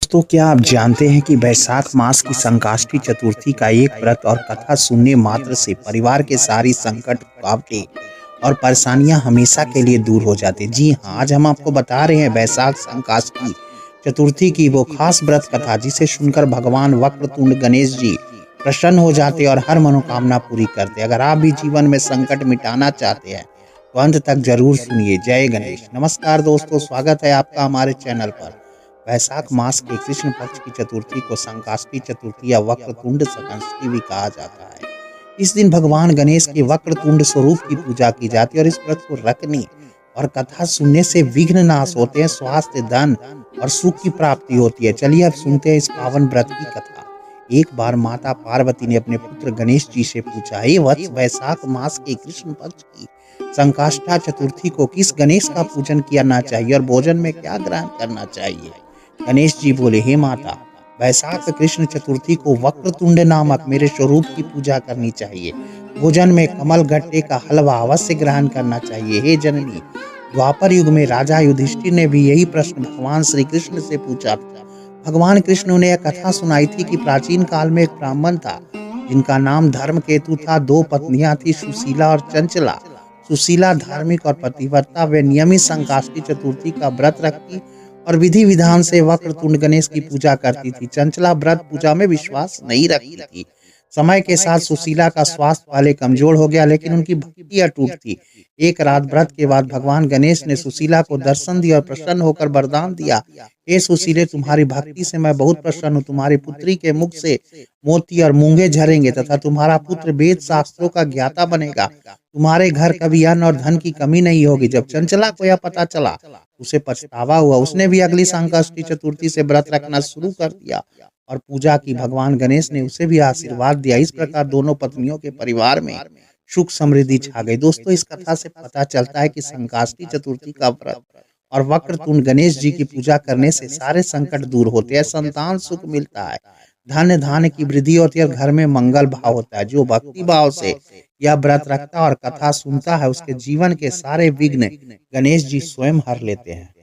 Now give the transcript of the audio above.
दोस्तों, क्या आप जानते हैं कि वैशाख मास की संकाष्ठी चतुर्थी का एक व्रत और कथा सुनने मात्र से परिवार के सारी संकट, रुकावटें और परेशानियां हमेशा के लिए दूर हो जाती हैं। जी हाँ, आज हम आपको बता रहे हैं वैशाख संकाष्ठी चतुर्थी की वो खास व्रत कथा जिसे सुनकर भगवान वक्रतुंड गणेश जी प्रसन्न हो जाते और हर मनोकामना पूरी करते। अगर आप भी जीवन में संकट मिटाना चाहते हैं तो अंत तक जरूर सुनिए। जय गणेश। नमस्कार दोस्तों, स्वागत है आपका हमारे चैनल पर। वैशाख मास के कृष्ण पक्ष की चतुर्थी को संकाष्ठी चतुर्थी या वक्रतुंड संकष्टी भी कहा जाता है। इस दिन भगवान गणेश के वक्रतुंड स्वरूप की पूजा की जाती है और इस व्रत को रखने और कथा सुनने से विघ्न नाश होते हैं, स्वास्थ्य, धन और सुख की प्राप्ति होती है। चलिए अब सुनते हैं इस पावन व्रत की कथा। एक बार माता पार्वती ने अपने पुत्र गणेश जी से पूछा, हे वत्स, वैशाख मास के कृष्ण पक्ष की संकाष्ठा चतुर्थी को किस गणेश का पूजन करना चाहिए और भोजन में क्या ग्रहण करना चाहिए? गणेश जी बोले, हे माता, वैशाख कृष्ण चतुर्थी को वक्रतुंड नामक मेरे स्वरूप की पूजा करनी चाहिए। भोजन में कमल गट्टे का हलवा अवश्य ग्रहण करना चाहिए। हे जननी, द्वापर युग में राजा युधिष्ठिर ने भी यही प्रश्न भगवान श्री कृष्ण से पूछा था। भगवान कृष्ण ने यह कथा सुनाई थी कि प्राचीन काल में एक ब्राह्मण था जिनका नाम धर्मकेतु था। दो पत्नियां थी, सुशीला और चंचला। सुशीला धार्मिक और पतिव्रता, वे नियमित संकाष्ठी चतुर्थी का व्रत रखती और विधि विधान से वक्रतुंड गणेश की पूजा करती थी। चंचला व्रत पूजा में विश्वास नहीं रखती थी। समय के साथ सुशीला का स्वास्थ्य पहले कमजोर हो गया, लेकिन उनकी भक्ति अटूट थी। एक रात व्रत के बाद भगवान गणेश ने सुशीला को दर्शन दिया और प्रसन्न होकर वरदान दिया, हे सुशीले, तुम्हारी भक्ति से मैं बहुत प्रसन्न हूँ। तुम्हारी पुत्री के मुख से मोती और मूंगे झरेंगे तथा तुम्हारा पुत्र वेद शास्त्रों का ज्ञाता बनेगा। तुम्हारे घर कभी अन्न और धन की कमी नहीं होगी। जब चंचला को यह पता चला, उसे पछतावा हुआ। उसने भी अगली संकष्टी चतुर्थी से व्रत रखना शुरू कर दिया और पूजा की। भगवान गणेश ने उसे भी आशीर्वाद दिया। इस प्रकार दोनों पत्नियों के परिवार में सुख समृद्धि छा गई। दोस्तों, इस कथा से पता चलता है कि संकाष्ठी चतुर्थी का व्रत और वक्रतुंड गणेश जी की पूजा करने से सारे संकट दूर होते हैं, संतान सुख मिलता है, धन धान्य की वृद्धि होती है और घर में मंगल भाव होता है। जो भक्ति भाव से यह व्रत रखता और कथा सुनता है, उसके जीवन के सारे विघ्न गणेश जी स्वयं हर लेते हैं।